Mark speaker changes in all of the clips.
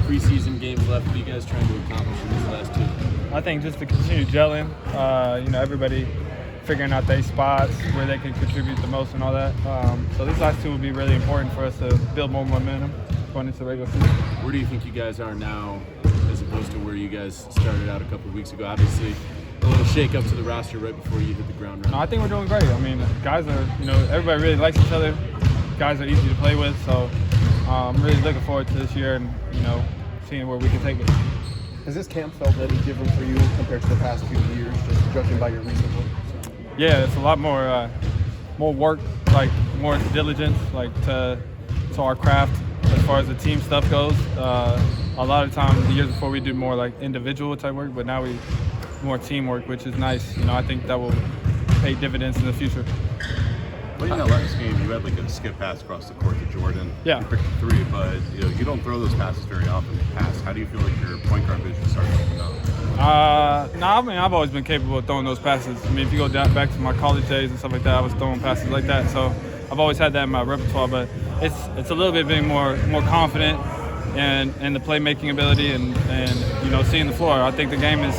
Speaker 1: preseason games left. What are you guys trying to accomplish in these last two?
Speaker 2: I think just to continue gelling, everybody figuring out their spots, where they can contribute the most and all that. So these last two will be really important for us to build more momentum going into the regular season.
Speaker 1: Where do you think you guys are now as opposed to where you guys started out a couple of weeks ago? Obviously, a little shake up to the roster right before you hit the ground running.
Speaker 2: No, I think we're doing great. I mean, guys are, everybody really likes each other. Guys are easy to play with, so I'm really looking forward to this year and, seeing where we can take it.
Speaker 3: Has this camp felt any different for you compared to the past few years, just judging by your recent work?
Speaker 2: Yeah, it's a lot more work, like more diligence, like to our craft as far as the team stuff goes. A lot of times, the years before, we did more like individual type work, but now we more teamwork, which is nice. I think that will pay dividends in the future.
Speaker 4: Late in that last game, you had like a skip pass across the court to Jordan.
Speaker 2: Yeah.
Speaker 4: You picked a three, but you don't throw those passes very often. How do you feel like your point guard vision starts to come out?
Speaker 2: I've always been capable of throwing those passes. I mean, if you go back to my college days and stuff like that, I was throwing passes like that. So I've always had that in my repertoire, but it's a little bit being more confident and the playmaking ability and seeing the floor. I think the game is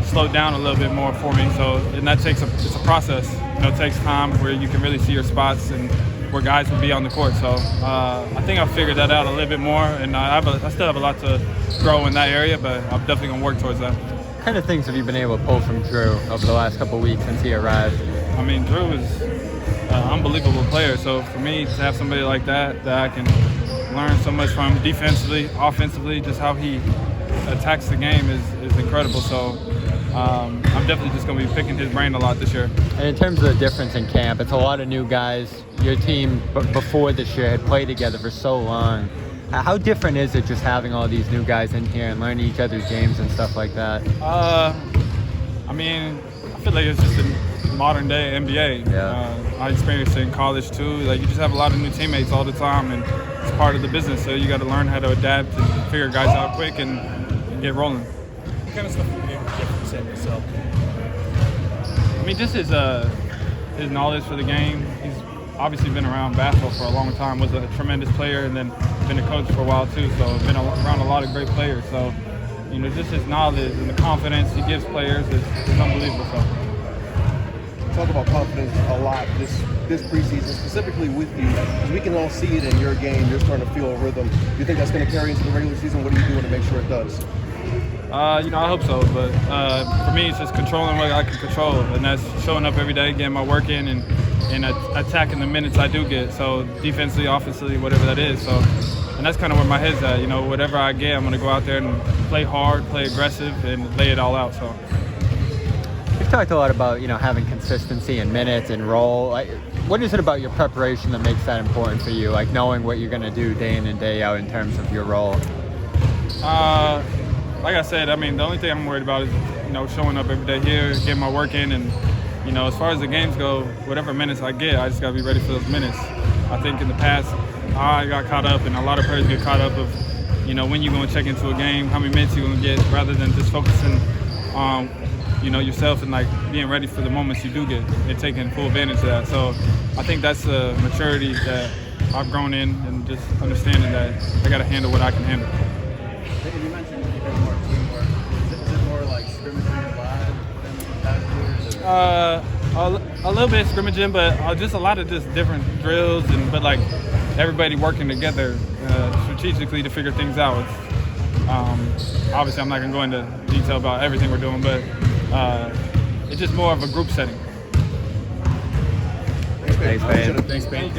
Speaker 2: slowed down a little bit more for me. So and that it's a process. It takes time where you can really see your spots and where guys will be on the court. So I think I've figured that out a little bit more, and I still have a lot to grow in that area, but I'm definitely going to work towards that.
Speaker 5: What kind of things have you been able to pull from Drew over the last couple of weeks since he arrived?
Speaker 2: I mean, Drew is an unbelievable player. So for me to have somebody like that I can learn so much from defensively, offensively, just how he attacks the game is incredible. So I'm definitely just going to be picking his brain a lot this year.
Speaker 5: And in terms of the difference in camp, it's a lot of new guys. Your team before this year had played together for so long. How different is it just having all these new guys in here and learning each other's games and stuff like that?
Speaker 2: I mean, I feel like it's just a modern day NBA.
Speaker 5: Yeah.
Speaker 2: I experienced it in college too. Like, you just have a lot of new teammates all the time, and it's part of the business. So you got to learn how to adapt and figure guys out quick and get rolling.
Speaker 6: What kind of stuff have you been able to get from Sam yourself?
Speaker 2: I mean, just his knowledge for the game. He's obviously been around basketball for a long time, was a tremendous player, and then been a coach for a while too, so been around a lot of great players. So, just his knowledge and the confidence he gives players is unbelievable. So.
Speaker 3: Talk about confidence a lot this preseason, specifically with you, because we can all see it in your game. You're starting to feel a rhythm. Do you think that's going to carry into the regular season? What are you doing to make sure it does?
Speaker 2: I hope so, but for me, it's just controlling what I can control, and that's showing up every day, getting my work in, and attacking the minutes I do get. So defensively, offensively, whatever that is. So, and that's kind of where my head's at. Whatever I get, I'm going to go out there and play hard, play aggressive, and lay it all out. So.
Speaker 5: You've talked a lot about having consistency in minutes and role. What is it about your preparation that makes that important for you? Like knowing what you're going to do day in and day out in terms of your role.
Speaker 2: Like I said, I mean, the only thing I'm worried about is, showing up every day here, getting my work in, and, as far as the games go, whatever minutes I get, I just got to be ready for those minutes. I think in the past, I got caught up, and a lot of players get caught up of, when you're going to check into a game, how many minutes you're going to get, rather than just focusing on, yourself and, being ready for the moments you do get and taking full advantage of that. So I think that's a maturity that I've grown in, and just understanding that I got to handle what I can handle.
Speaker 3: You mentioned you guys more teamwork. Is it more like scrimmaging and live than past years?
Speaker 2: A little bit scrimmaging, but just a lot of just different drills, but everybody working together strategically to figure things out. Obviously, I'm not going to go into detail about everything we're doing, but it's just more of a group setting.
Speaker 5: Thanks, man.
Speaker 1: Thanks, Ben.